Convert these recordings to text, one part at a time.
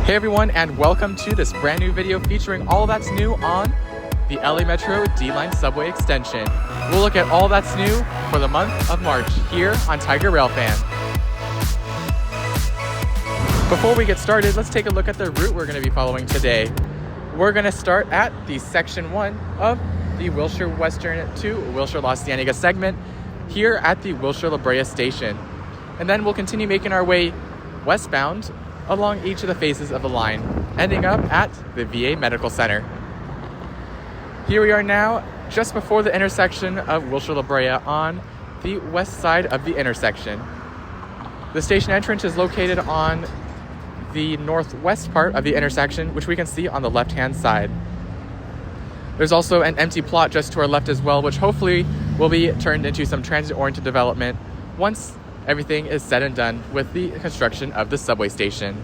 Hey everyone, and welcome to this brand new video featuring all that's new on the LA Metro D-Line subway extension. We'll look at all that's new for the month of March here on Tiger Railfan. Before we get started, let's take a look at the route we're going to be following today. We're going to start at the Section 1 of the Wilshire Western to Wilshire La Cienega segment here at the Wilshire La Brea station. And then we'll continue making our way westbound along each of the faces of the line, ending up at the VA Medical Center. Here we are now, just before the intersection of Wilshire La Brea on the west side of the intersection. The station entrance is located on the northwest part of the intersection, which we can see on the left-hand side. There's also an empty plot just to our left as well, which hopefully will be turned into some transit-oriented development once everything is said and done with the construction of the subway station.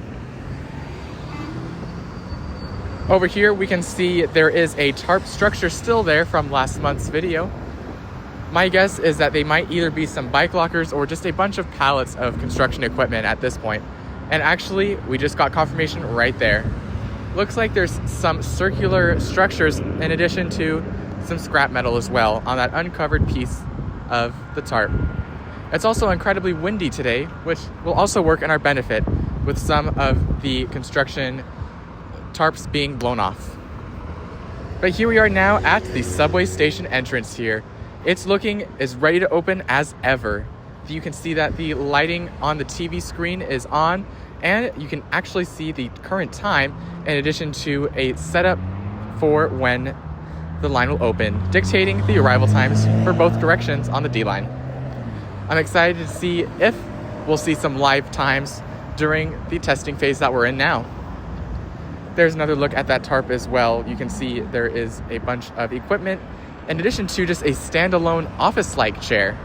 Over here we can see there is a tarp structure still there from last month's video. My guess is that they might either be some bike lockers or just a bunch of pallets of construction equipment at this point. And actually, we just got confirmation right there. Looks like there's some circular structures in addition to some scrap metal as well on that uncovered piece of the tarp. It's also incredibly windy today, which will also work in our benefit with some of the construction tarps being blown off. But here we are now at the subway station entrance here. It's looking as ready to open as ever. You can see that the lighting on the TV screen is on, and you can actually see the current time in addition to a setup for when the line will open, dictating the arrival times for both directions on the D-line. I'm excited to see if we'll see some live times during the testing phase that we're in now. There's another look at that tarp as well. You can see there is a bunch of equipment in addition to just a standalone office-like chair.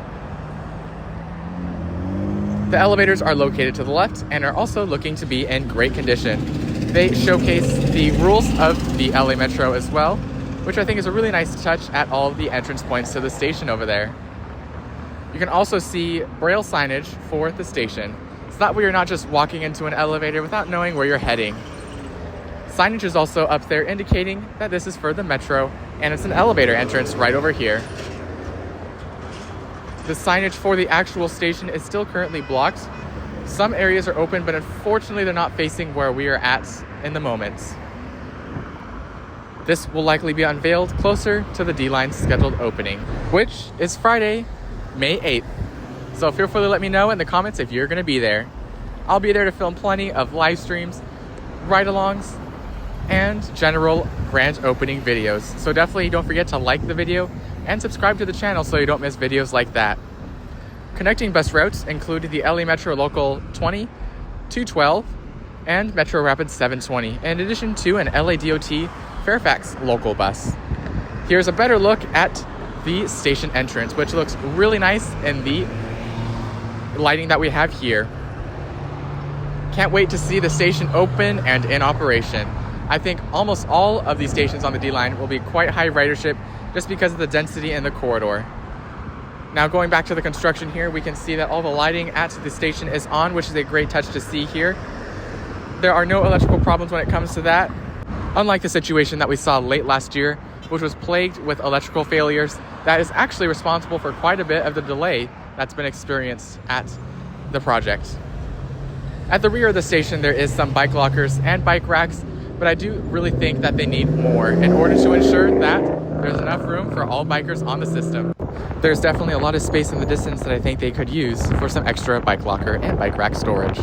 The elevators are located to the left and are also looking to be in great condition. They showcase the rules of the LA Metro as well, which I think is a really nice touch at all of the entrance points to the station over there. You can also see braille signage for the station, so that way you're not just walking into an elevator without knowing where you're heading. Signage is also up there indicating that this is for the Metro, and it's an elevator entrance right over here. The signage for the actual station is still currently blocked. Some areas are open, but unfortunately they're not facing where we are at in the moment. This will likely be unveiled closer to the D-Line's scheduled opening, which is Friday, May 8th. So feel free to let me know in the comments if you're going to be there. I'll be there to film plenty of live streams, ride-alongs, and general grand opening videos. So definitely don't forget to like the video and subscribe to the channel so you don't miss videos like that. Connecting bus routes include the LA Metro Local 20, 212, and Metro Rapid 720, in addition to an LA DOT Fairfax local bus. Here's a better look at the station entrance, which looks really nice in the lighting that we have here. Can't wait to see the station open and in operation. I think almost all of these stations on the D-Line will be quite high ridership just because of the density in the corridor. Now going back to the construction here, we can see that all the lighting at the station is on, which is a great touch to see here. There are no electrical problems when it comes to that, unlike the situation that we saw late last year, which was plagued with electrical failures. That is actually responsible for quite a bit of the delay that's been experienced at the project. At the rear of the station, there is some bike lockers and bike racks, but I do really think that they need more in order to ensure that there's enough room for all bikers on the system. There's definitely a lot of space in the distance that I think they could use for some extra bike locker and bike rack storage.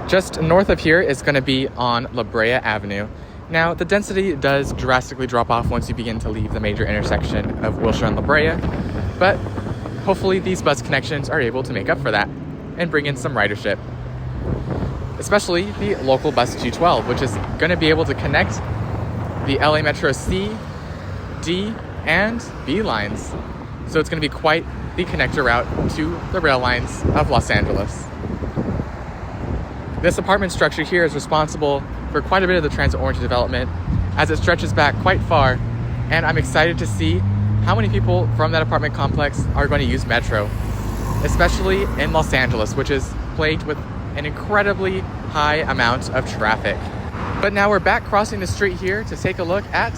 Just north of here is going to be on La Brea Avenue. Now, the density does drastically drop off once you begin to leave the major intersection of Wilshire and La Brea, but hopefully these bus connections are able to make up for that and bring in some ridership. Especially the local bus 212, which is going to be able to connect the LA Metro C, D, and B lines. So it's going to be quite the connector route to the rail lines of Los Angeles. This apartment structure here is responsible for quite a bit of the transit-oriented development as it stretches back quite far, and I'm excited to see how many people from that apartment complex are going to use Metro, especially in Los Angeles, which is plagued with an incredibly high amount of traffic. But now we're back crossing the street here to take a look at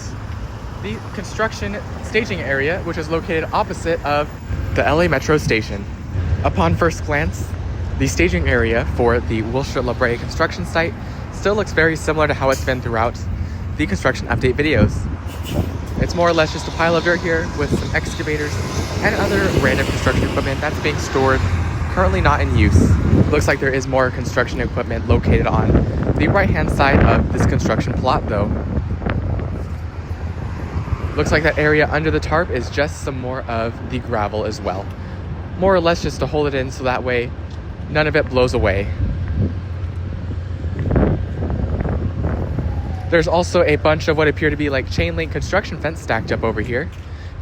the construction staging area, which is located opposite of the LA Metro station. Upon first glance, the staging area for the Wilshire La Brea construction site still looks very similar to how it's been throughout the construction update videos. It's more or less just a pile of dirt here with some excavators and other random construction equipment that's being stored, currently not in use. Looks like there is more construction equipment located on the right-hand side of this construction plot though. Looks like that area under the tarp is just some more of the gravel as well. More or less just to hold it in so that way none of it blows away. There's also a bunch of what appear to be like chain link construction fence stacked up over here.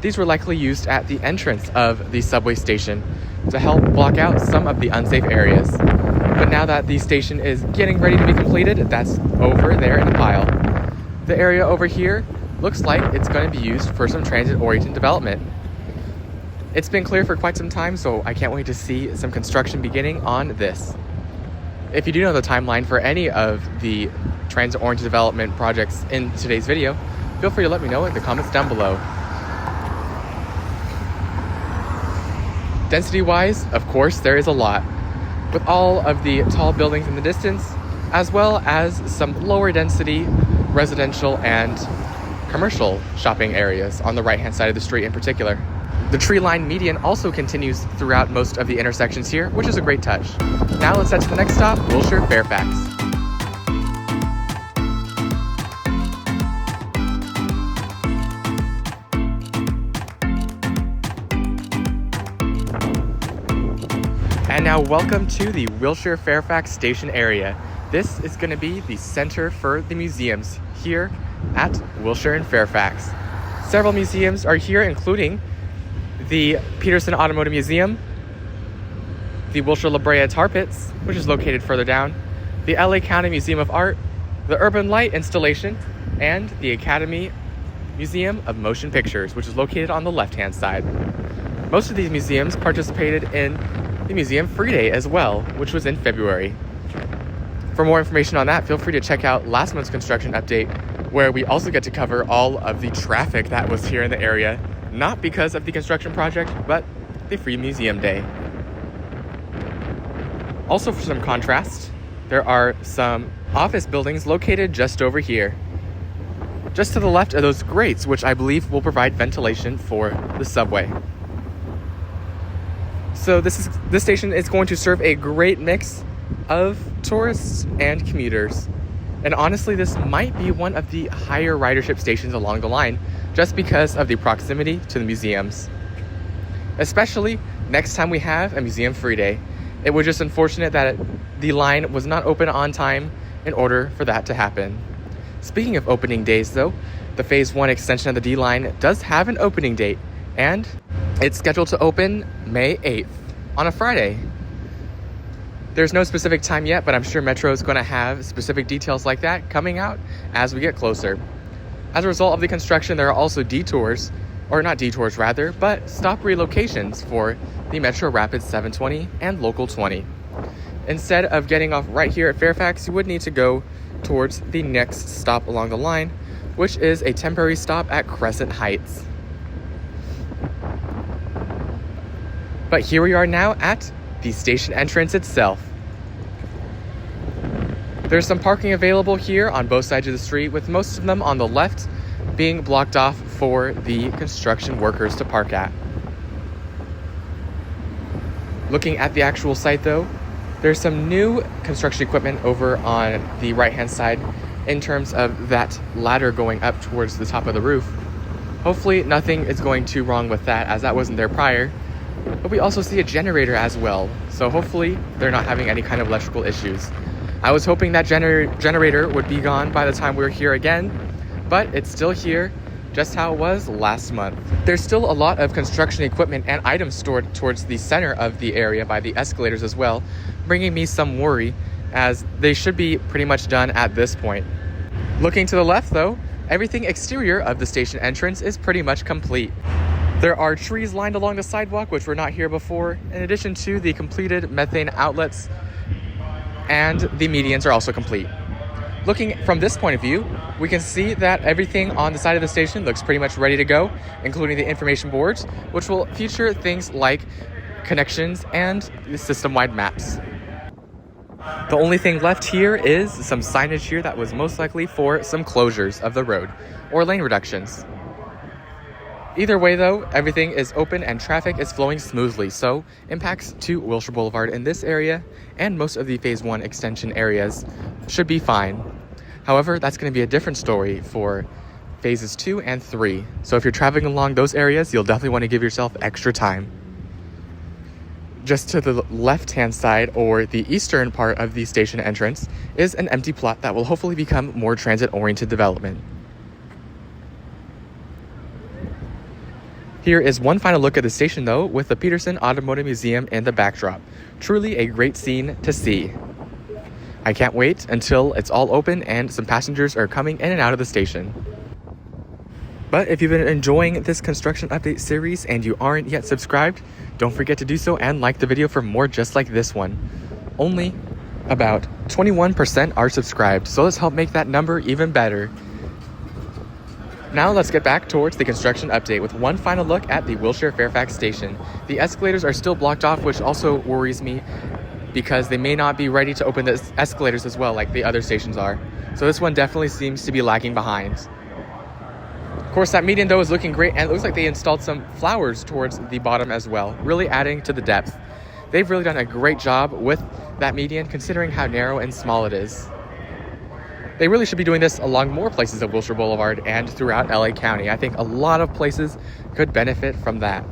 These were likely used at the entrance of the subway station to help block out some of the unsafe areas. But now that the station is getting ready to be completed, that's over there in the pile. The area over here looks like it's going to be used for some transit-oriented development. It's been clear for quite some time, so I can't wait to see some construction beginning on this. If you do know the timeline for any of the transit-oriented development projects in today's video, feel free to let me know in the comments down below. Density-wise, of course, there is a lot, with all of the tall buildings in the distance, as well as some lower density residential and commercial shopping areas on the right-hand side of the street in particular. The tree-lined median also continues throughout most of the intersections here, which is a great touch. Now let's head to the next stop, Wilshire, Fairfax. And now welcome to the Wilshire Fairfax station area. This is going to be the center for the museums here at Wilshire and Fairfax. Several museums are here, including the Peterson Automotive Museum, the Wilshire La Brea Tar Pits, which is located further down, the LA County Museum of Art, the Urban Light Installation, and the Academy Museum of Motion Pictures, which is located on the left-hand side. Most of these museums participated in the Museum Free Day as well, which was in February. For more information on that, feel free to check out last month's construction update, where we also get to cover all of the traffic that was here in the area, not because of the construction project, but the Free Museum Day. Also, for some contrast, there are some office buildings located just over here, just to the left of those grates, which I believe will provide ventilation for the subway. So this station is going to serve a great mix of tourists and commuters. And honestly, this might be one of the higher ridership stations along the line, just because of the proximity to the museums. Especially next time we have a museum free day. It was just unfortunate that the line was not open on time in order for that to happen. Speaking of opening days though, the Phase 1 extension of the D line does have an opening date, and it's scheduled to open May 8th on a Friday. There's no specific time yet, but I'm sure Metro is going to have specific details like that coming out as we get closer. As a result of the construction, there are also detours, or not detours rather, but stop relocations for the Metro Rapid 720 and Local 20. Instead of getting off right here at Fairfax, you would need to go towards the next stop along the line, which is a temporary stop at Crescent Heights. But here we are now at the station entrance itself. There's some parking available here on both sides of the street, with most of them on the left being blocked off for the construction workers to park at. Looking at the actual site though, there's some new construction equipment over on the right-hand side in terms of that ladder going up towards the top of the roof. Hopefully nothing is going too wrong with that, as that wasn't there prior. But we also see a generator as well, so hopefully they're not having any kind of electrical issues. I was hoping that generator would be gone by the time we were here again, but it's still here, just how it was last month. There's still a lot of construction equipment and items stored towards the center of the area by the escalators as well, bringing me some worry, as they should be pretty much done at this point. Looking to the left though, everything exterior of the station entrance is pretty much complete. There are trees lined along the sidewalk, which were not here before, in addition to the completed methane outlets and the medians are also complete. Looking from this point of view, we can see that everything on the side of the station looks pretty much ready to go, including the information boards, which will feature things like connections and the system-wide maps. The only thing left here is some signage here that was most likely for some closures of the road or lane reductions. Either way though, everything is open and traffic is flowing smoothly, so impacts to Wilshire Boulevard in this area and most of the Phase 1 extension areas should be fine. However, that's going to be a different story for Phases 2 and 3, so if you're traveling along those areas, you'll definitely want to give yourself extra time. Just to the left-hand side, or the eastern part of the station entrance, is an empty plot that will hopefully become more transit-oriented development. Here is one final look at the station though, with the Peterson Automotive Museum in the backdrop. Truly a great scene to see. I can't wait until it's all open and some passengers are coming in and out of the station. But if you've been enjoying this construction update series and you aren't yet subscribed, don't forget to do so and like the video for more just like this one. Only about 21% are subscribed, so let's help make that number even better. Now let's get back towards the construction update with one final look at the Wilshire Fairfax station. The escalators are still blocked off, which also worries me because they may not be ready to open the escalators as well like the other stations are. So this one definitely seems to be lagging behind. Of course, that median though is looking great, and it looks like they installed some flowers towards the bottom as well, really adding to the depth. They've really done a great job with that median considering how narrow and small it is. They really should be doing this along more places of Wilshire Boulevard and throughout LA County. I think a lot of places could benefit from that.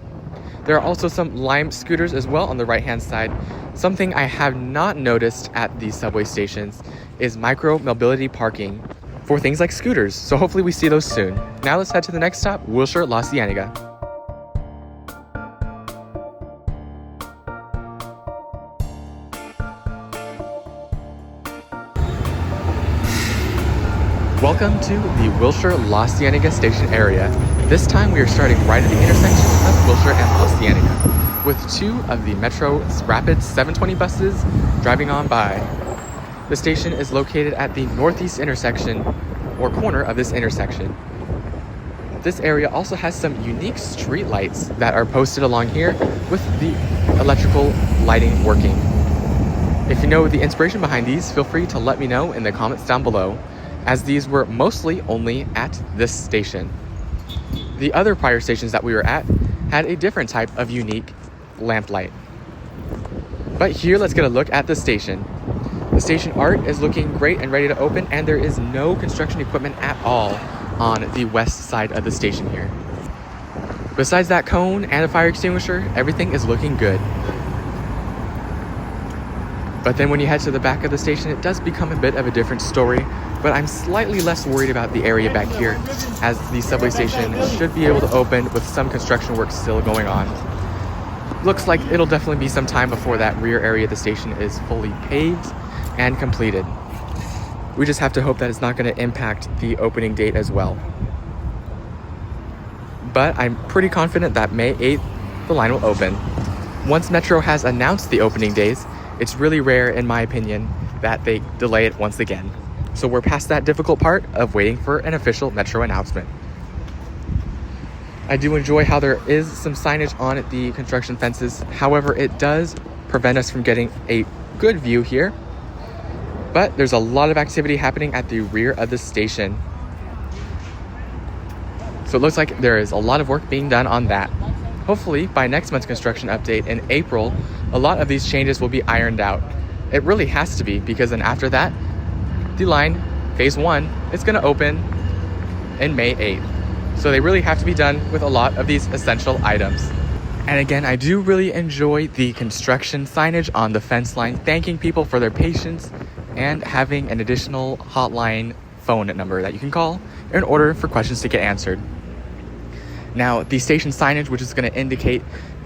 There are also some Lime scooters as well on the right-hand side. Something I have not noticed at these subway stations is micro-mobility parking for things like scooters, so hopefully we see those soon. Now let's head to the next stop, Wilshire La Cienega. Welcome to the Wilshire La Cienega station area. This time we are starting right at the intersection of Wilshire and La Cienega, with two of the Metro Rapid 720 buses driving on by. The station is located at the northeast intersection, or corner of this intersection. This area also has some unique street lights that are posted along here with the electrical lighting working. If you know the inspiration behind these, feel free to let me know in the comments down below, as these were mostly only at this station. The other prior stations that we were at had a different type of unique lamplight. But here, let's get a look at the station. The station art is looking great and ready to open, and there is no construction equipment at all on the west side of the station here. Besides that cone and a fire extinguisher, everything is looking good. But then when you head to the back of the station, it does become a bit of a different story, but I'm slightly less worried about the area back here, as the subway station should be able to open with some construction work still going on. Looks like it'll definitely be some time before that rear area of the station is fully paved and completed. We just have to hope that it's not going to impact the opening date as well. But I'm pretty confident that May 8th, the line will open. Once Metro has announced the opening days, it's really rare, in my opinion, that they delay it once again. So we're past that difficult part of waiting for an official Metro announcement. I do enjoy how there is some signage on the construction fences. However, it does prevent us from getting a good view here. But there's a lot of activity happening at the rear of the station. So it looks like there is a lot of work being done on that. Hopefully, by next month's construction update in April, a lot of these changes will be ironed out. It really has to be, because then after that, the line, Phase 1, is going to open in May 8th. So they really have to be done with a lot of these essential items. And again, I do really enjoy the construction signage on the fence line, thanking people for their patience and having an additional hotline phone number that you can call in order for questions to get answered. Now, the station signage, which is going to indicate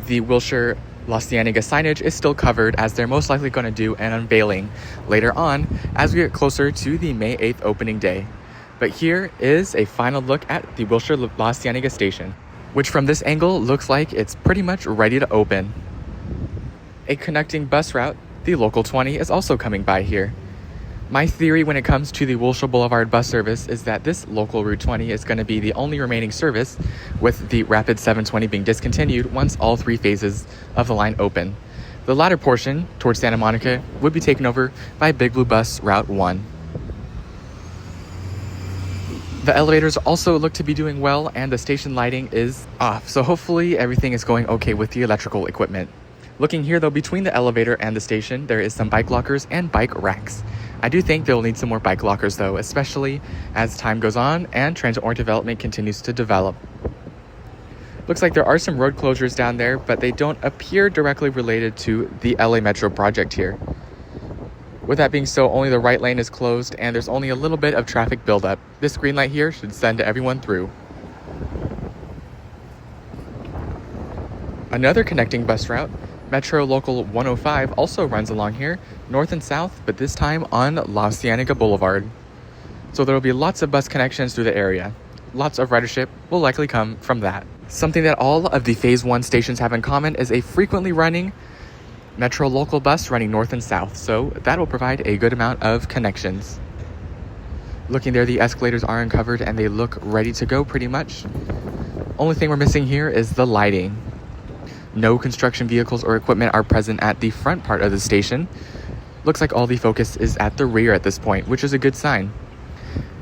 the Wilshire La Cienega signage, is still covered, as they're most likely going to do an unveiling later on as we get closer to the May 8th opening day. But here is a final look at the Wilshire La Cienega station, which from this angle looks like it's pretty much ready to open. A connecting bus route the Local 20 is also coming by here. My theory when it comes to the Wilshire Boulevard bus service is that this local Route 20 is going to be the only remaining service, with the Rapid 720 being discontinued once all 3 phases of the line open. The latter portion, towards Santa Monica, would be taken over by Big Blue Bus Route 1. The elevators also look to be doing well, and the station lighting is off, so hopefully everything is going okay with the electrical equipment. Looking here though, between the elevator and the station, there is some bike lockers and bike racks. I do think they'll need some more bike lockers though, especially as time goes on and transit-oriented development continues to develop. Looks like there are some road closures down there, but they don't appear directly related to the LA Metro project here. With that being so, only the right lane is closed and there's only a little bit of traffic buildup. This green light here should send everyone through. Another connecting bus route, Metro Local 105, also runs along here, north and south, but this time on La Cienega Boulevard. So there will be lots of bus connections through the area. Lots of ridership will likely come from that. Something that all of the Phase 1 stations have in common is a frequently running Metro Local bus running north and south, so that will provide a good amount of connections. Looking there, the escalators are uncovered and they look ready to go pretty much. Only thing we're missing here is the lighting. No construction vehicles or equipment are present at the front part of the station. Looks like all the focus is at the rear at this point, which is a good sign.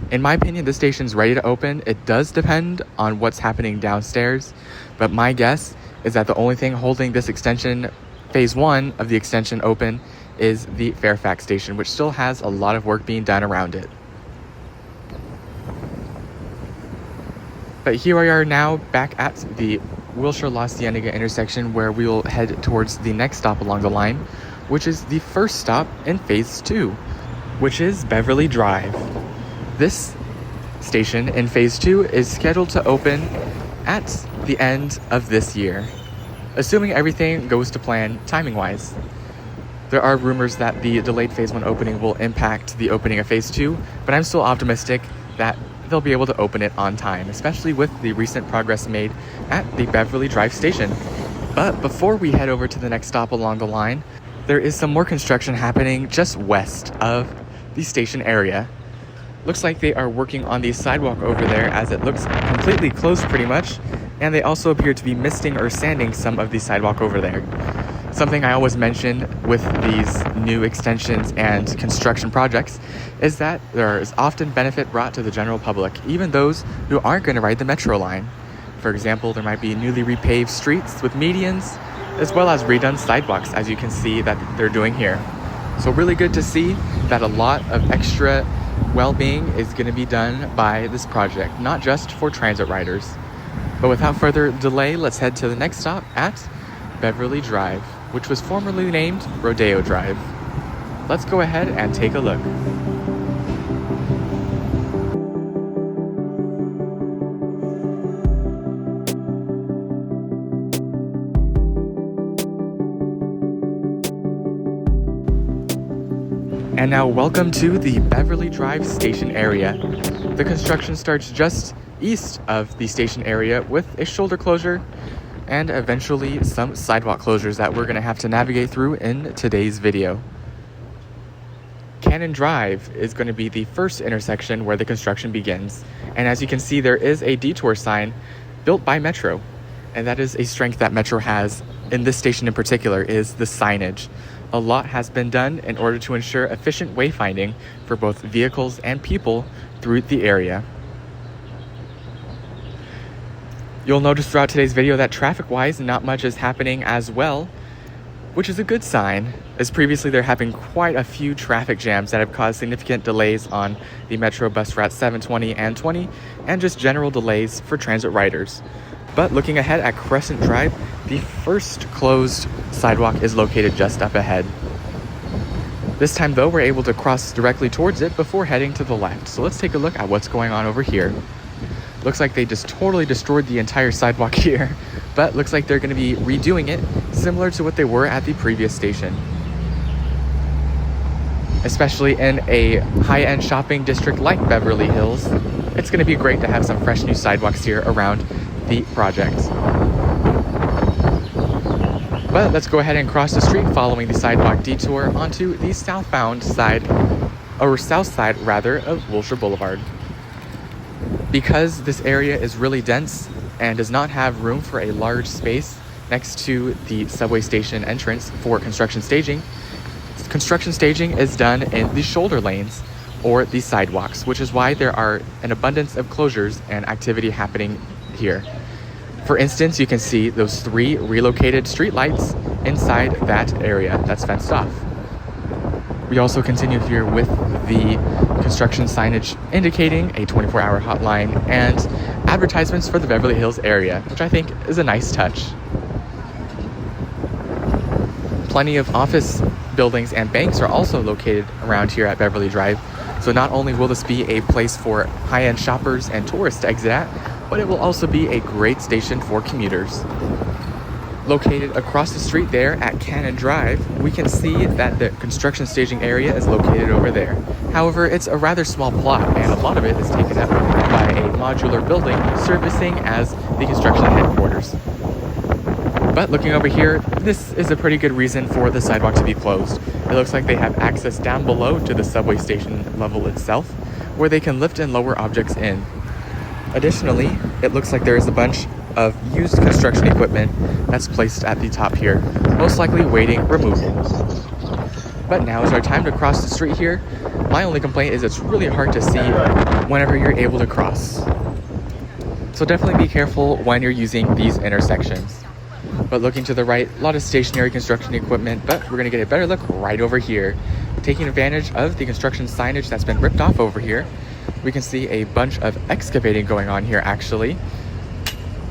In my opinion, the station's ready to open. It does depend on what's happening downstairs, but my guess is that the only thing holding this extension, Phase 1 of the extension, open is the Fairfax station, which still has a lot of work being done around it. But here we are now back at the Wilshire La Cienega intersection, where we will head towards the next stop along the line, which is the first stop in Phase 2, which is Beverly Drive. This station in Phase 2 is scheduled to open at the end of this year, assuming everything goes to plan timing-wise. There are rumors that the delayed Phase 1 opening will impact the opening of Phase 2, but I'm still optimistic that they'll be able to open it on time, especially with the recent progress made at the Beverly Drive station. But before we head over to the next stop along the line, there is some more construction happening just west of the station area. Looks like they are working on the sidewalk over there, as it looks completely closed pretty much, and they also appear to be misting or sanding some of the sidewalk over there. Something I always mention with these new extensions and construction projects is that there is often benefit brought to the general public, even those who aren't going to ride the metro line. For example, there might be newly repaved streets with medians, as well as redone sidewalks, as you can see that they're doing here. So really good to see that a lot of extra well-being is going to be done by this project, not just for transit riders. But without further delay, let's head to the next stop at Beverly Drive, which was formerly named Rodeo Drive. Let's go ahead and take a look. And now welcome to the Beverly Drive station area. The construction starts just east of the station area with a shoulder closure and eventually some sidewalk closures that we're going to have to navigate through in today's video. Cannon Drive is going to be the first intersection where the construction begins. And as you can see, there is a detour sign built by Metro. And that is a strength that Metro has in this station in particular, is the signage. A lot has been done in order to ensure efficient wayfinding for both vehicles and people through the area. You'll notice throughout today's video that traffic-wise, not much is happening as well, which is a good sign, as previously there have been quite a few traffic jams that have caused significant delays on the Metro bus route 720 and 20, and just general delays for transit riders. But looking ahead at Crescent Drive, the first closed sidewalk is located just up ahead. This time though, we're able to cross directly towards it before heading to the left. So let's take a look at what's going on over here. Looks like they just totally destroyed the entire sidewalk here, but looks like they're going to be redoing it similar to what they were at the previous station. Especially in a high-end shopping district like Beverly Hills, it's going to be great to have some fresh new sidewalks here around the project. But let's go ahead and cross the street following the sidewalk detour onto the southbound side, or south side rather, of Wilshire Boulevard. Because this area is really dense and does not have room for a large space next to the subway station entrance for construction staging, construction staging is done in the shoulder lanes or the sidewalks, which is why there are an abundance of closures and activity happening here. For instance, you can see those 3 relocated streetlights inside that area that's fenced off. We also continue here with the construction signage indicating a 24-hour hotline and advertisements for the Beverly Hills area, which I think is a nice touch. Plenty of office buildings and banks are also located around here at Beverly Drive, so not only will this be a place for high-end shoppers and tourists to exit at, but it will also be a great station for commuters. Located across the street there at Cannon Drive, we can see that the construction staging area is located over there. However, it's a rather small plot, and a lot of it is taken up by a modular building servicing as the construction headquarters. But looking over here, this is a pretty good reason for the sidewalk to be closed. It looks like they have access down below to the subway station level itself, where they can lift and lower objects in. Additionally, it looks like there is a bunch of used construction equipment that's placed at the top here, most likely waiting removal. But now is our time to cross the street here. My only complaint is it's really hard to see whenever you're able to cross. So definitely be careful when you're using these intersections. But looking to the right, a lot of stationary construction equipment, but we're gonna get a better look right over here. Taking advantage of the construction signage that's been ripped off over here, we can see a bunch of excavating going on here actually.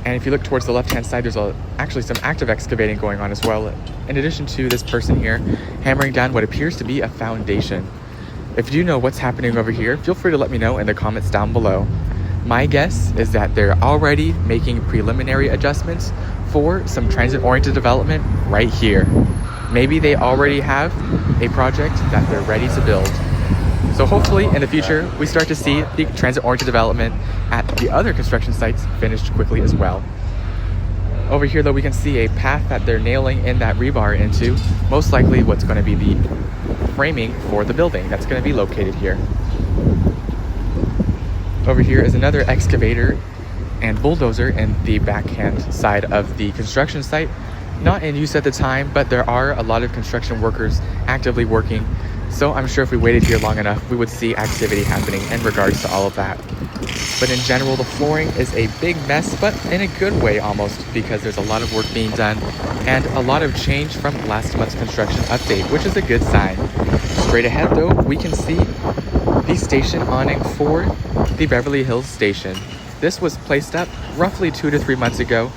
And if you look towards the left-hand side, there's actually some active excavating going on as well, in addition to this person here hammering down what appears to be a foundation. If you know what's happening over here, feel free to let me know in the comments down below. My guess is that they're already making preliminary adjustments for some transit-oriented development right here. Maybe they already have a project that they're ready to build. So hopefully in the future, we start to see the transit-oriented development at the other construction sites finished quickly as well. Over here though, we can see a path that they're nailing in that rebar into, most likely what's going to be the framing for the building that's going to be located here. Over here is another excavator and bulldozer in the backhand side of the construction site. Not in use at the time, but there are a lot of construction workers actively working. So I'm sure if we waited here long enough, we would see activity happening in regards to all of that. But in general, the flooring is a big mess, but in a good way almost, because there's a lot of work being done and a lot of change from last month's construction update, which is a good sign. Straight ahead though, we can see the station awning for the Beverly Hills station. This was placed up roughly 2 to 3 months ago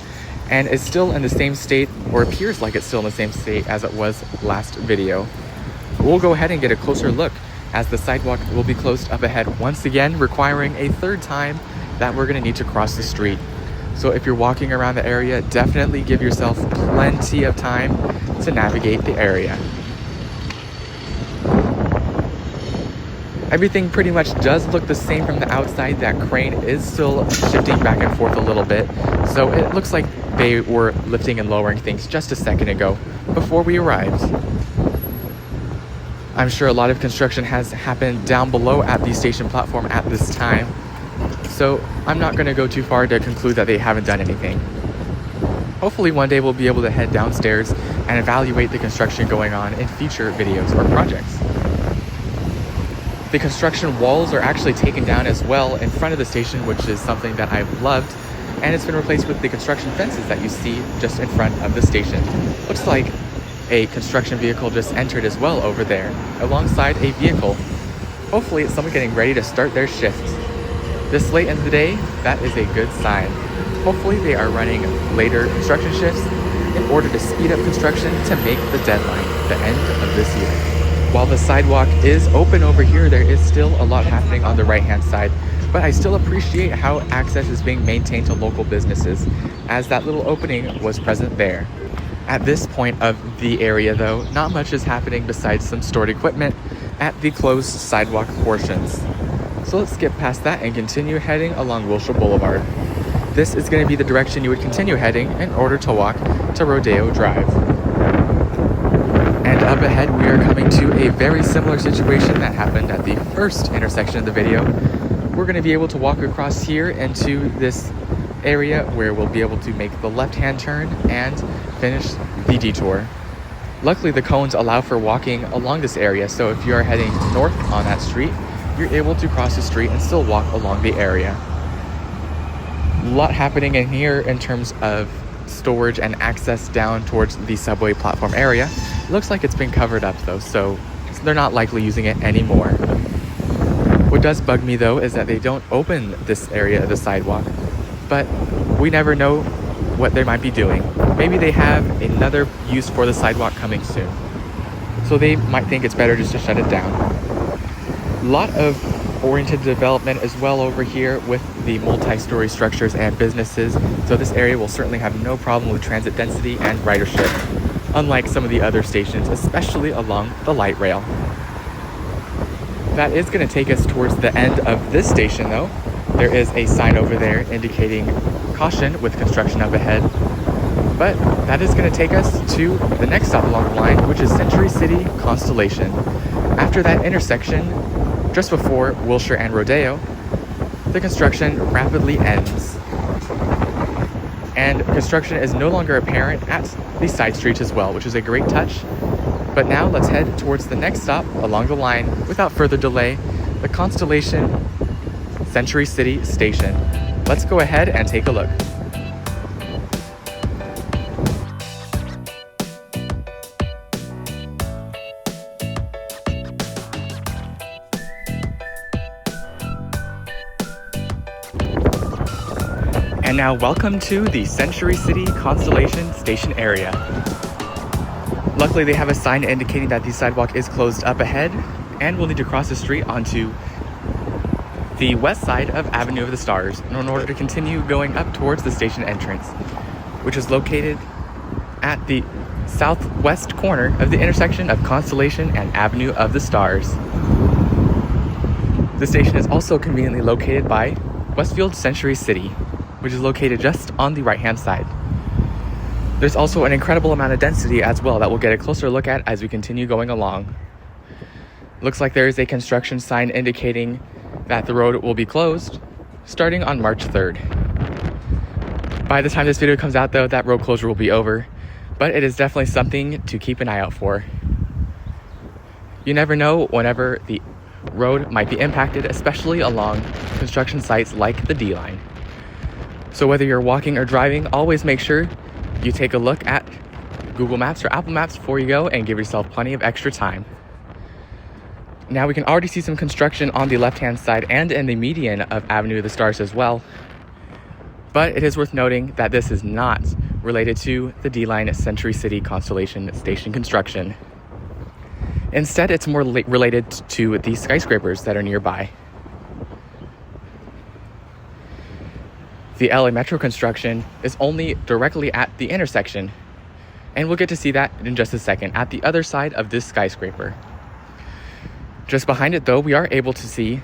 and is still in the same state, or appears like it's still in the same state as it was last video. We'll go ahead and get a closer look as the sidewalk will be closed up ahead once again, requiring a third time that we're going to need to cross the street. So if you're walking around the area, definitely give yourself plenty of time to navigate the area. Everything pretty much does look the same from the outside. That crane is still shifting back and forth a little bit. So it looks like they were lifting and lowering things just a second ago before we arrived. I'm sure a lot of construction has happened down below at the station platform at this time. So I'm not going to go too far to conclude that they haven't done anything. Hopefully one day we'll be able to head downstairs and evaluate the construction going on in future videos or projects. The construction walls are actually taken down as well in front of the station, which is something that I've loved, and it's been replaced with the construction fences that you see just in front of the station. Looks like a construction vehicle just entered as well over there, alongside a vehicle. Hopefully it's someone getting ready to start their shift. This late in the day, that is a good sign. Hopefully they are running later construction shifts in order to speed up construction to make the deadline, the end of this year. While the sidewalk is open over here, there is still a lot happening on the right-hand side, but I still appreciate how access is being maintained to local businesses, as that little opening was present there. At this point of the area though, not much is happening besides some stored equipment at the closed sidewalk portions. So let's skip past that and continue heading along Wilshire Boulevard. This is going to be the direction you would continue heading in order to walk to Rodeo Drive. ahead, we are coming to a very similar situation that happened at the first intersection of the video. We're going to be able to walk across here into this area where we'll be able to make the left-hand turn and finish the detour. Luckily, the cones allow for walking along this area, so if you are heading north on that street, you're able to cross the street and still walk along the area. A lot happening in here in terms of storage and access down towards the subway platform area. It looks like it's been covered up though, so they're not likely using it anymore. What does bug me though is that they don't open this area of the sidewalk, but we never know what they might be doing. Maybe they have another use for the sidewalk coming soon, so they might think it's better just to shut it down. A lot of oriented development as well over here with the multi-story structures and businesses, so this area will certainly have no problem with transit density and ridership, unlike some of the other stations, especially along the light rail. That is going to take us towards the end of this station though. There is a sign over there indicating caution with construction up ahead, but that is going to take us to the next stop along the line, which is Century City Constellation. After that intersection, just before Wilshire and Rodeo, the construction rapidly ends. And construction is no longer apparent at the side streets as well, which is a great touch. But now let's head towards the next stop along the line without further delay, the Constellation Century City Station. Let's go ahead and take a look. And now welcome to the Century City Constellation Station area. Luckily they have a sign indicating that the sidewalk is closed up ahead and we'll need to cross the street onto the west side of Avenue of the Stars in order to continue going up towards the station entrance, which is located at the southwest corner of the intersection of Constellation and Avenue of the Stars. The station is also conveniently located by Westfield Century City, which is located just on the right-hand side. There's also an incredible amount of density as well that we'll get a closer look at as we continue going along. Looks like there is a construction sign indicating that the road will be closed starting on March 3rd. By the time this video comes out though, that road closure will be over, but it is definitely something to keep an eye out for. You never know whenever the road might be impacted, especially along construction sites like the D line. So whether you're walking or driving, always make sure you take a look at Google Maps or Apple Maps before you go and give yourself plenty of extra time. Now we can already see some construction on the left-hand side and in the median of Avenue of the Stars as well. But it is worth noting that this is not related to the D-Line Century City Constellation Station construction. Instead, it's more related to the skyscrapers that are nearby. The LA Metro construction is only directly at the intersection, and we'll get to see that in just a second at the other side of this skyscraper. Just behind it though, we are able to see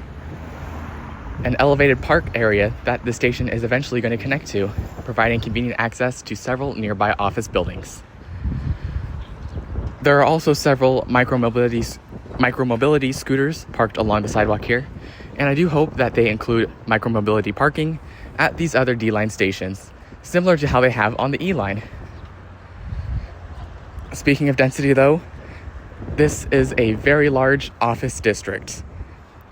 an elevated park area that the station is eventually going to connect to, providing convenient access to several nearby office buildings. There are also several micromobility scooters parked along the sidewalk here, and I do hope that they include micromobility parking at these other D-Line stations, similar to how they have on the E-Line. Speaking of density though, this is a very large office district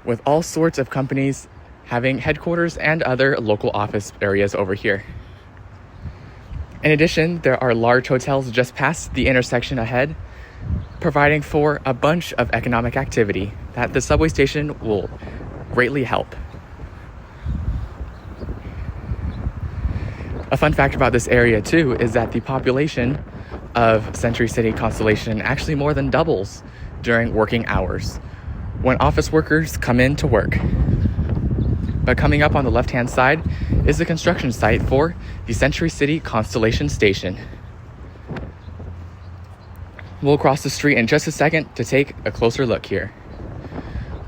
with all sorts of companies having headquarters and other local office areas over here. In addition, there are large hotels just past the intersection ahead, providing for a bunch of economic activity that the subway station will greatly help. A fun fact about this area too is that the population of Century City Constellation actually more than doubles during working hours when office workers come in to work. But coming up on the left-hand side is the construction site for the Century City Constellation Station. We'll cross the street in just a second to take a closer look here.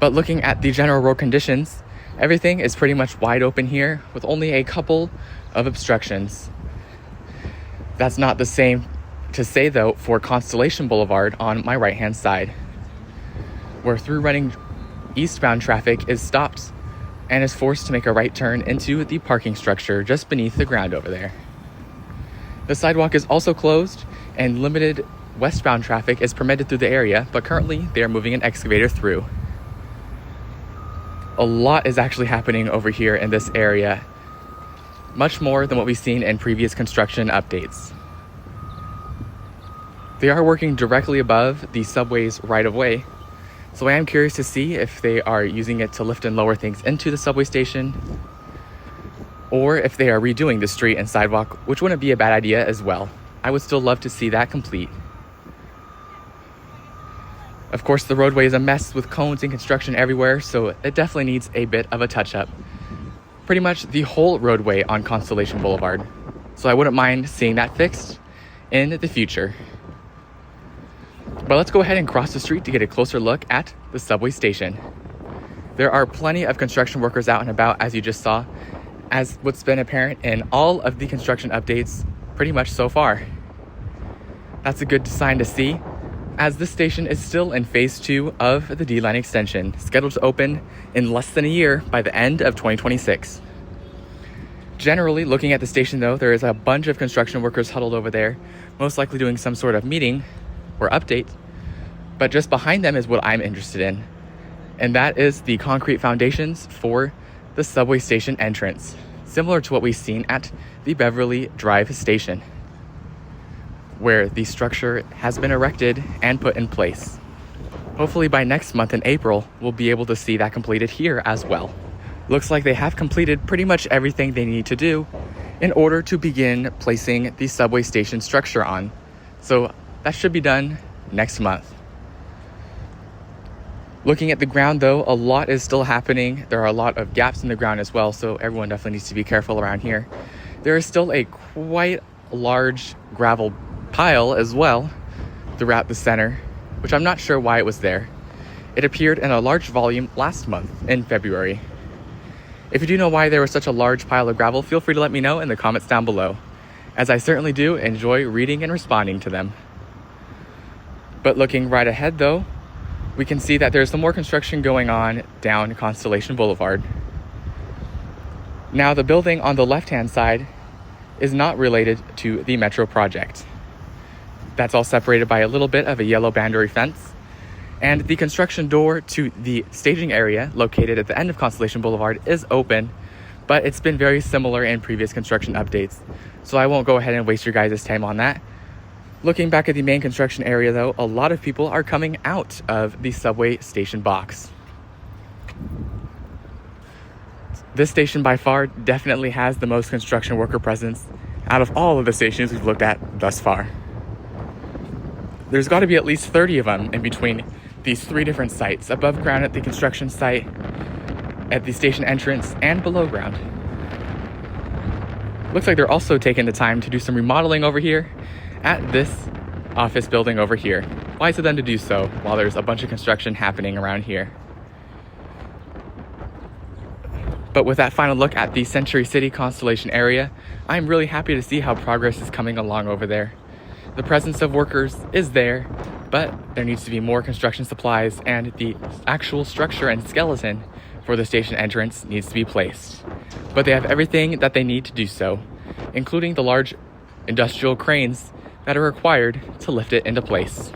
But looking at the general road conditions, everything is pretty much wide open here with only a couple of obstructions. That's not the same to say though for Constellation Boulevard on my right hand side, where through running eastbound traffic is stopped and is forced to make a right turn into the parking structure just beneath the ground over there. The sidewalk is also closed and limited westbound traffic is permitted through the area, but currently they are moving an excavator through. A lot is actually happening over here in this area, much more than what we've seen in previous construction updates. They are working directly above the subway's right-of-way, so I am curious to see if they are using it to lift and lower things into the subway station, or if they are redoing the street and sidewalk, which wouldn't be a bad idea as well. I would still love to see that complete. Of course, the roadway is a mess with cones and construction everywhere, so it definitely needs a bit of a touch-up. Pretty much the whole roadway on Constellation Boulevard, so I wouldn't mind seeing that fixed in the future. But let's go ahead and cross the street to get a closer look at the subway station. There are plenty of construction workers out and about, as you just saw, as what's been apparent in all of the construction updates pretty much so far. That's a good sign to see, as this station is still in phase 2 of the D-Line extension, scheduled to open in less than a year by the end of 2026. Generally, looking at the station though, there is a bunch of construction workers huddled over there, most likely doing some sort of meeting or update, but just behind them is what I'm interested in, and that is the concrete foundations for the subway station entrance, similar to what we've seen at the Beverly Drive station, where the structure has been erected and put in place. Hopefully by next month in April, we'll be able to see that completed here as well. Looks like they have completed pretty much everything they need to do in order to begin placing the subway station structure on. So that should be done next month. Looking at the ground though, a lot is still happening. There are a lot of gaps in the ground as well, so everyone definitely needs to be careful around here. There is still a quite large gravel pile as well throughout the center, which I'm not sure why it was there. It appeared in a large volume last month in February. If you do know why there was such a large pile of gravel, feel free to let me know in the comments down below, as I certainly do enjoy reading and responding to them. But looking right ahead though, we can see that there's some more construction going on down Constellation Boulevard. Now the building on the left-hand side is not related to the Metro project. That's all separated by a little bit of a yellow boundary fence, and the construction door to the staging area located at the end of Constellation Boulevard is open, but it's been very similar in previous construction updates, so I won't go ahead and waste your guys' time on that. Looking back at the main construction area though, a lot of people are coming out of the subway station box. This station by far definitely has the most construction worker presence out of all of the stations we've looked at thus far. There's got to be at least 30 of them in between these 3 different sites, above ground at the construction site, at the station entrance, and below ground. Looks like they're also taking the time to do some remodeling over here at this office building over here. Wise of them to do so while there's a bunch of construction happening around here. But with that final look at the Century City Constellation area, I'm really happy to see how progress is coming along over there. The presence of workers is there, but there needs to be more construction supplies, and the actual structure and skeleton for the station entrance needs to be placed. But they have everything that they need to do so, including the large industrial cranes that are required to lift it into place.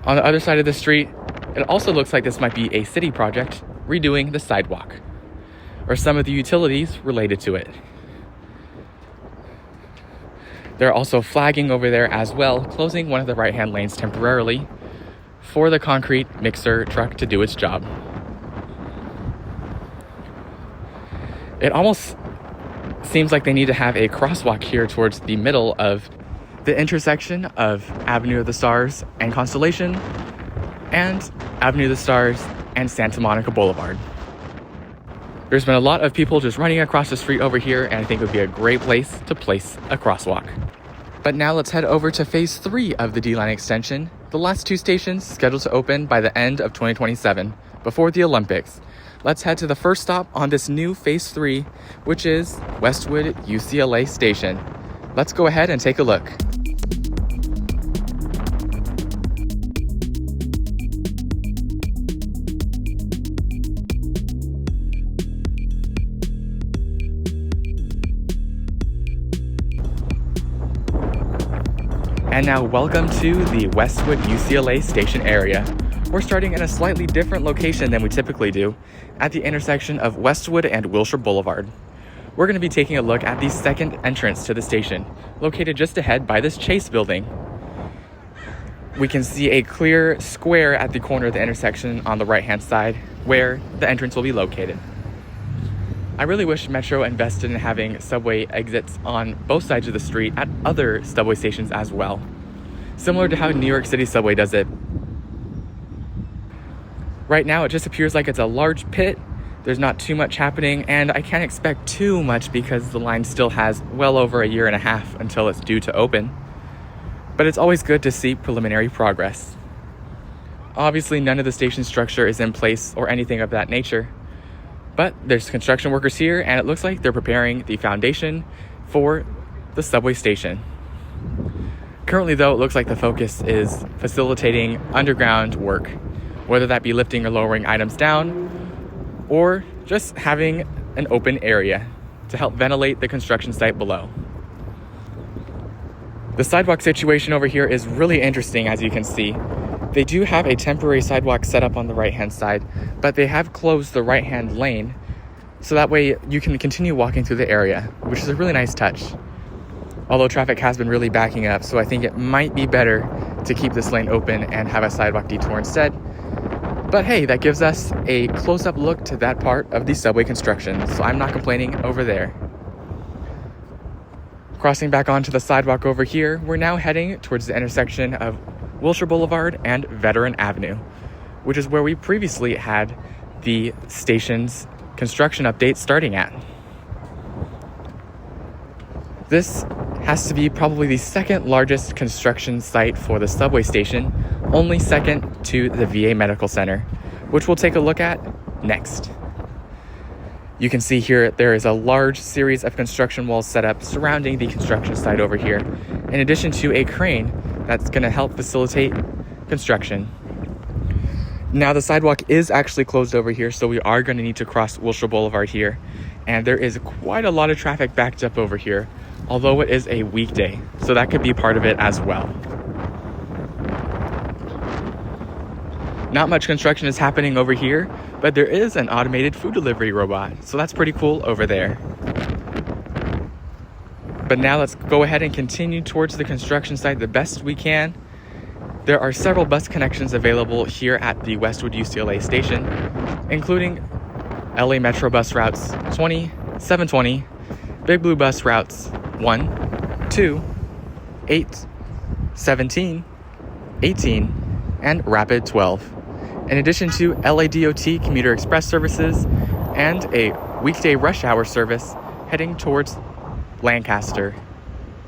On the other side of the street, it also looks like this might be a city project redoing the sidewalk, or some of the utilities related to it. They're also flagging over there as well, closing one of the right-hand lanes temporarily for the concrete mixer truck to do its job. It almost seems like they need to have a crosswalk here towards the middle of the intersection of Avenue of the Stars and Constellation, and Avenue of the Stars and Santa Monica Boulevard. There's been a lot of people just running across the street over here, and I think it would be a great place to place a crosswalk. But now let's head over to phase 3 of the D-Line extension, the last 2 stations scheduled to open by the end of 2027, before the Olympics. Let's head to the first stop on this new phase 3, which is Westwood UCLA station. let's go ahead and take a look. And now welcome to the Westwood UCLA station area. We're starting in a slightly different location than we typically do, at the intersection of Westwood and Wilshire Boulevard. We're going to be taking a look at the second entrance to the station, located just ahead by this Chase building. We can see a clear square at the corner of the intersection on the right-hand side, where the entrance will be located. I really wish Metro invested in having subway exits on both sides of the street at other subway stations as well, similar to how New York City subway does it. Right now it just appears like it's a large pit. There's not too much happening, and I can't expect too much because the line still has well over a year and a half until it's due to open. But it's always good to see preliminary progress. Obviously none of the station structure is in place or anything of that nature. But there's construction workers here, and it looks like they're preparing the foundation for the subway station. Currently, though, it looks like the focus is facilitating underground work, whether that be lifting or lowering items down, or just having an open area to help ventilate the construction site below. The sidewalk situation over here is really interesting, as you can see. They do have a temporary sidewalk set up on the right-hand side, but they have closed the right-hand lane, so that way you can continue walking through the area, which is a really nice touch. Although traffic has been really backing up, so I think it might be better to keep this lane open and have a sidewalk detour instead. But hey, that gives us a close-up look to that part of the subway construction, so I'm not complaining over there. Crossing back onto the sidewalk over here, we're now heading towards the intersection of Wilshire Boulevard and Veteran Avenue, which is where we previously had the station's construction update starting at. This has to be probably the second largest construction site for the subway station, only second to the VA Medical Center, which we'll take a look at next. You can see here there is a large series of construction walls set up surrounding the construction site over here, in addition to a crane that's going to help facilitate construction. Now the sidewalk is actually closed over here, so we are going to need to cross Wilshire Boulevard here, and there is quite a lot of traffic backed up over here, although it is a weekday, so that could be part of it as well. Not much construction is happening over here, but there is an automated food delivery robot, so that's pretty cool over there. But now let's go ahead and continue towards the construction site the best we can. There are several bus connections available here at the Westwood UCLA station, including LA Metro bus routes 20, 720, Big Blue bus routes 1, 2, 8, 17, 18, and Rapid 12. In addition to LADOT commuter express services and a weekday rush hour service heading towards Lancaster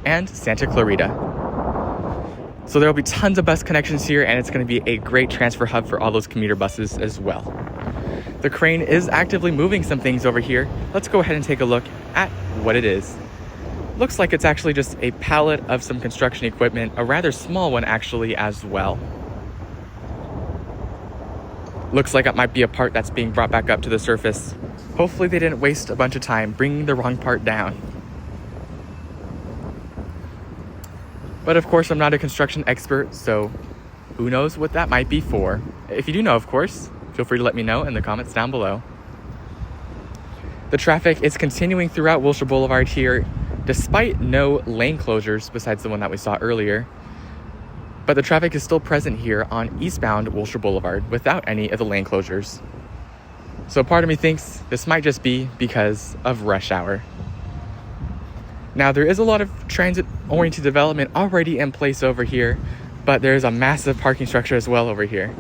and Santa Clarita. So there will be tons of bus connections here, and it's going to be a great transfer hub for all those commuter buses as well. The crane is actively moving some things over here. Let's go ahead and take a look at what it is. Looks like it's actually just a pallet of some construction equipment, a rather small one actually as well. Looks like it might be a part that's being brought back up to the surface. Hopefully they didn't waste a bunch of time bringing the wrong part down. But of course, I'm not a construction expert, so who knows what that might be for. If you do know, of course, feel free to let me know in the comments down below. The traffic is continuing throughout Wilshire Boulevard here, despite no lane closures besides the one that we saw earlier. But the traffic is still present here on eastbound Wilshire Boulevard without any of the lane closures. So part of me thinks this might just be because of rush hour. Now there is a lot of transit-oriented development already in place over here, but there's a massive parking structure as well over here.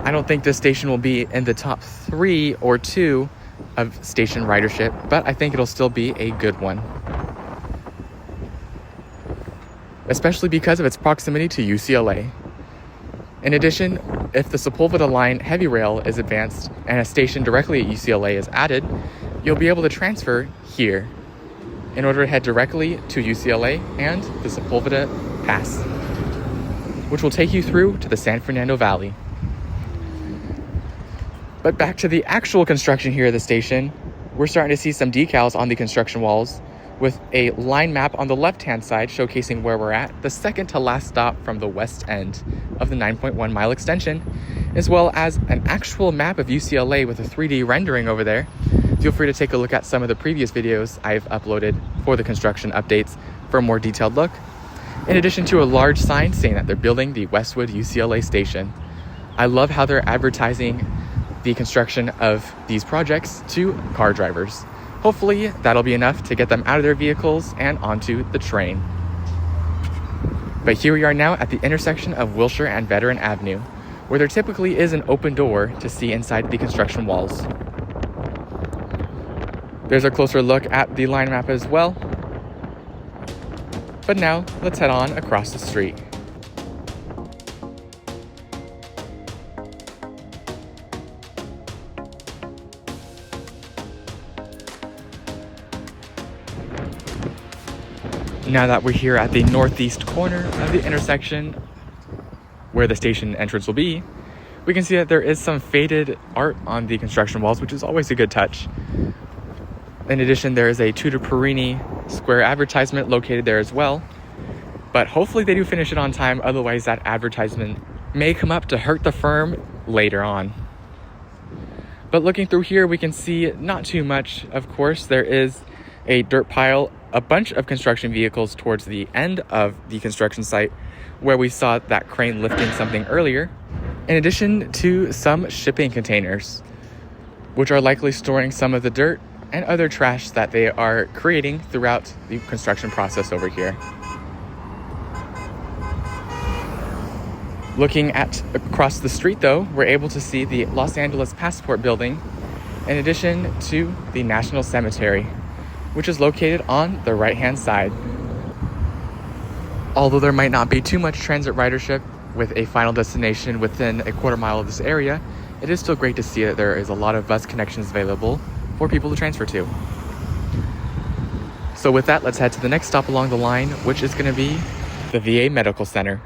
I don't think this station will be in the top 3 or 2 of station ridership, but I think it'll still be a good one. Especially because of its proximity to UCLA. In addition, if the Sepulveda line heavy rail is advanced and a station directly at UCLA is added, you'll be able to transfer here. in order to head directly to UCLA and the Sepulveda Pass, which will take you through to the San Fernando Valley. But back to the actual construction here at the station, we're starting to see some decals on the construction walls with a line map on the left-hand side showcasing where we're at, the second to last stop from the west end of the 9.1 mile extension, as well as an actual map of UCLA with a 3D rendering over there. Feel free to take a look at some of the previous videos I've uploaded for the construction updates for a more detailed look, in addition to a large sign saying that they're building the Westwood UCLA station. I love how they're advertising the construction of these projects to car drivers. Hopefully that'll be enough to get them out of their vehicles and onto the train. But here we are now at the intersection of Wilshire and Veteran Avenue, where there typically is an open door to see inside the construction walls. There's a closer look at the line map as well. But now let's head on across the street. Now that we're here at the northeast corner of the intersection where the station entrance will be, we can see that there is some faded art on the construction walls, which is always a good touch. In addition, there is a Tudor Perini square advertisement located there as well, but hopefully they do finish it on time, otherwise that advertisement may come up to hurt the firm later on. But looking through here, we can see not too much. Of course, there is a dirt pile, a bunch of construction vehicles towards the end of the construction site where we saw that crane lifting something earlier, in addition to some shipping containers, which are likely storing some of the dirt and other trash that they are creating throughout the construction process over here. Looking at across the street though, we're able to see the Los Angeles Passport building, in addition to the National Cemetery, which is located on the right-hand side. Although there might not be too much transit ridership with a final destination within a quarter mile of this area, it is still great to see that there is a lot of bus connections available for people to transfer to. So with that, let's head to the next stop along the line, which is going to be the VA Medical Center.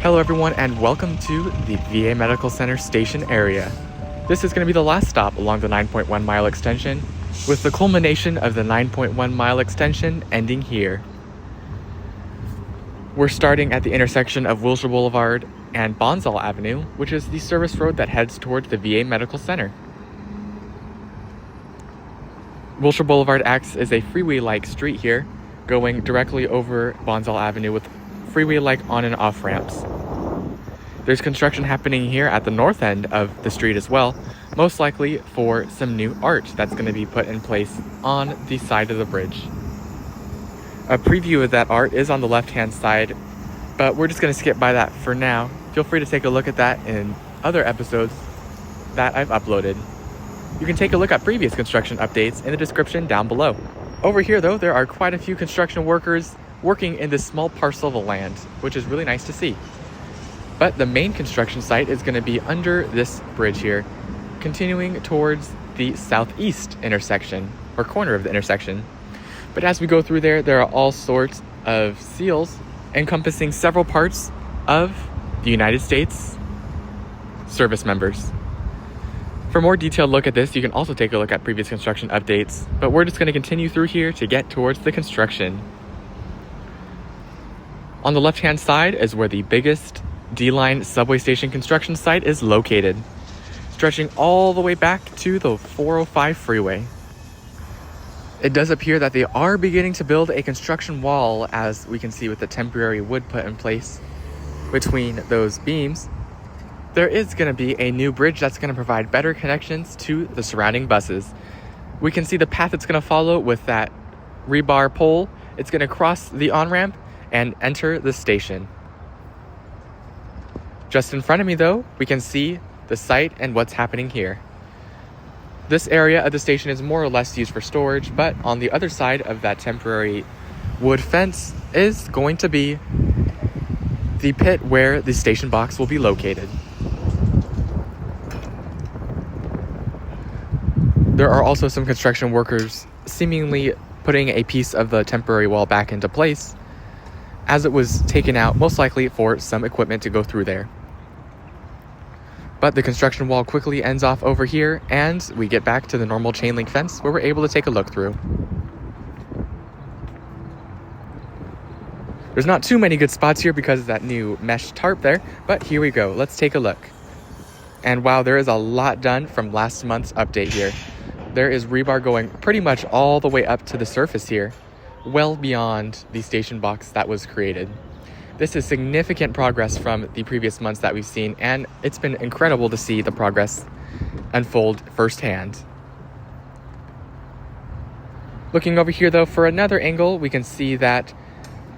Hello everyone, and welcome to the VA Medical Center station area. This is going to be the last stop along the 9.1 mile extension, with the culmination of the 9.1 mile extension ending here. We're starting at the intersection of Wilshire Boulevard and Bonsall Avenue, which is the service road that heads towards the VA Medical Center. Wilshire Boulevard acts as a freeway-like street here, going directly over Bonsall Avenue with freeway-like on and off ramps. There's construction happening here at the north end of the street as well, most likely for some new art that's going to be put in place on the side of the bridge. A preview of that art is on the left-hand side, but we're just going to skip by that for now. Feel free to take a look at that in other episodes that I've uploaded. You can take a look at previous construction updates in the description down below. Over here though, there are quite a few construction workers working in this small parcel of land, which is really nice to see. But the main construction site is going to be under this bridge here, continuing towards the southeast intersection, or corner of the intersection. But as we go through there, there are all sorts of seals encompassing several parts of the United States service members. For a more detailed look at this, you can also take a look at previous construction updates, but we're just going to continue through here to get towards the construction. On the left-hand side is where the biggest D-Line subway station construction site is located, stretching all the way back to the 405 freeway. It does appear that they are beginning to build a construction wall, as we can see with the temporary wood put in place between those beams. There is going to be a new bridge that's going to provide better connections to the surrounding buses. We can see the path it's going to follow with that rebar pole. It's going to cross the on-ramp and enter the station. Just in front of me though, we can see the site and what's happening here. This area of the station is more or less used for storage, but on the other side of that temporary wood fence is going to be the pit where the station box will be located. There are also some construction workers seemingly putting a piece of the temporary wall back into place, as it was taken out most likely for some equipment to go through there. But the construction wall quickly ends off over here, and we get back to the normal chain link fence where we're able to take a look through. There's not too many good spots here because of that new mesh tarp there, but here we go. Let's take a look. And wow, there is a lot done from last month's update here. There is rebar going pretty much all the way up to the surface here, well beyond the station box that was created. This is significant progress from the previous months that we've seen, and it's been incredible to see the progress unfold firsthand. Looking over here though, for another angle, we can see that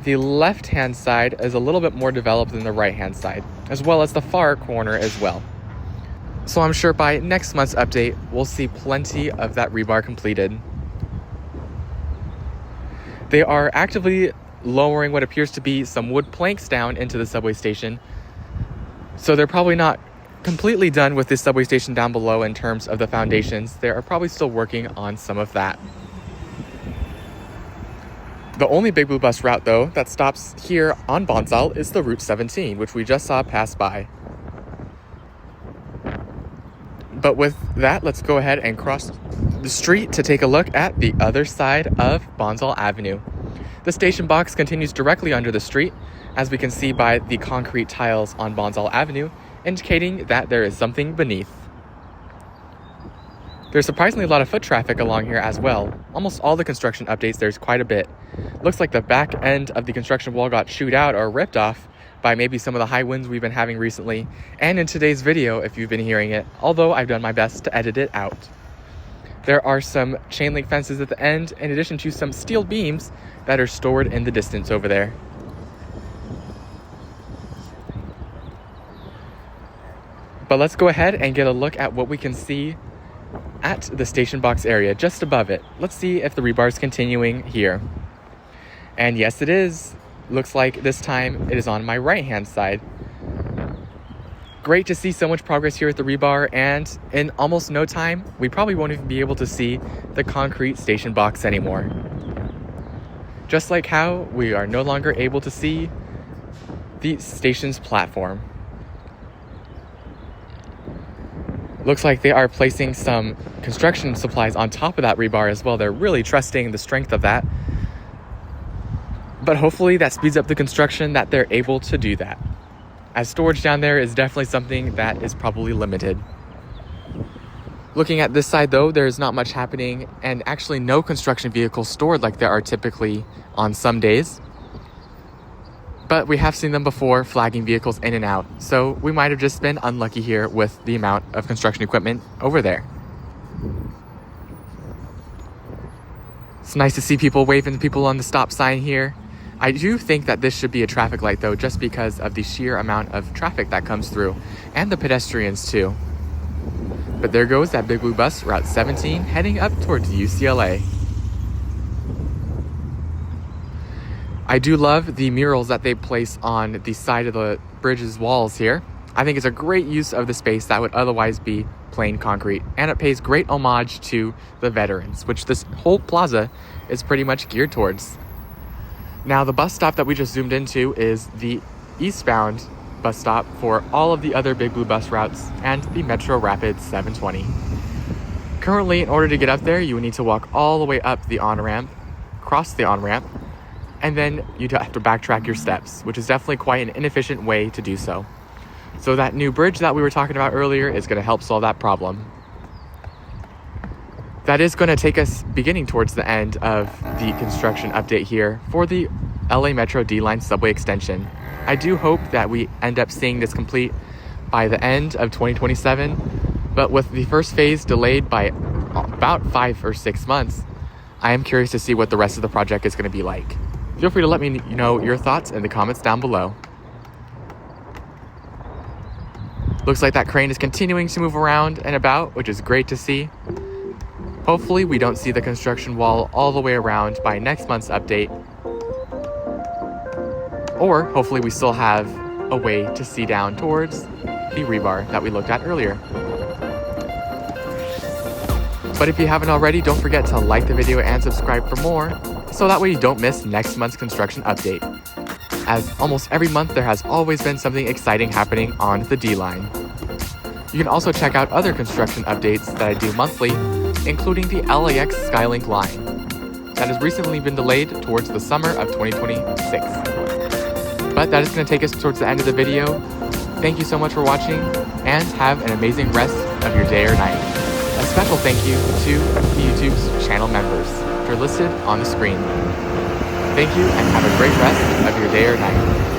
the left-hand side is a little bit more developed than the right-hand side, as well as the far corner as well. So I'm sure by next month's update, we'll see plenty of that rebar completed. They are actively lowering what appears to be some wood planks down into the subway station. So they're probably not completely done with this subway station down below in terms of the foundations. They are probably still working on some of that. The only Big Blue Bus route, though, that stops here on Bonsall is the Route 17, which we just saw pass by. But with that, let's go ahead and cross the street to take a look at the other side of Bonsall Avenue. The station box continues directly under the street, as we can see by the concrete tiles on Bonsall Avenue, indicating that there is something beneath. There's surprisingly a lot of foot traffic along here as well. Almost all the construction updates, there's quite a bit. Looks like the back end of the construction wall got chewed out or ripped off by maybe some of the high winds we've been having recently, and in today's video if you've been hearing it, although I've done my best to edit it out. There are some chain link fences at the end, in addition to some steel beams that are stored in the distance over there. But let's go ahead and get a look at what we can see at the station box area just above it. Let's see if the rebar is continuing here. And yes, it is. Looks like this time it is on my right hand side. Great to see so much progress here with the rebar, and in almost no time, we probably won't even be able to see the concrete station box anymore. Just like how we are no longer able to see the station's platform. Looks like they are placing some construction supplies on top of that rebar as well. They're really trusting the strength of that. But hopefully that speeds up the construction that they're able to do that, as storage down there is definitely something that is probably limited. Looking at this side though, there's not much happening, and actually no construction vehicles stored like there are typically on some days. But we have seen them before flagging vehicles in and out, so we might have just been unlucky here with the amount of construction equipment over there. It's nice to see people waving to people on the stop sign here. I do think that this should be a traffic light though, just because of the sheer amount of traffic that comes through, and the pedestrians too. But there goes that Big Blue Bus, Route 17, heading up towards UCLA. I do love the murals that they place on the side of the bridge's walls here. I think it's a great use of the space that would otherwise be plain concrete, and it pays great homage to the veterans, which this whole plaza is pretty much geared towards. Now, the bus stop that we just zoomed into is the eastbound bus stop for all of the other Big Blue Bus routes and the Metro Rapid 720. Currently, in order to get up there, you would need to walk all the way up the on-ramp, cross the on-ramp, and then you'd have to backtrack your steps, which is definitely quite an inefficient way to do so. So that new bridge that we were talking about earlier is going to help solve that problem. That is going to take us beginning towards the end of the construction update here for the LA Metro D-Line subway extension. I do hope that we end up seeing this complete by the end of 2027, but with the first phase delayed by about 5 or 6 months, I am curious to see what the rest of the project is going to be like. Feel free to let me know your thoughts in the comments down below. Looks like that crane is continuing to move around and about, which is great to see. Hopefully we don't see the construction wall all the way around by next month's update. Or hopefully we still have a way to see down towards the rebar that we looked at earlier. But if you haven't already, don't forget to like the video and subscribe for more, so that way you don't miss next month's construction update. As almost every month, there has always been something exciting happening on the D-line. You can also check out other construction updates that I do monthly, including the LAX Skylink line that has recently been delayed towards the summer of 2026. But that is going to take us towards the end of the video. Thank you so much for watching, and have an amazing rest of your day or night. A special thank you to the YouTube's channel members, which are listed on the screen. Thank you, and have a great rest of your day or night.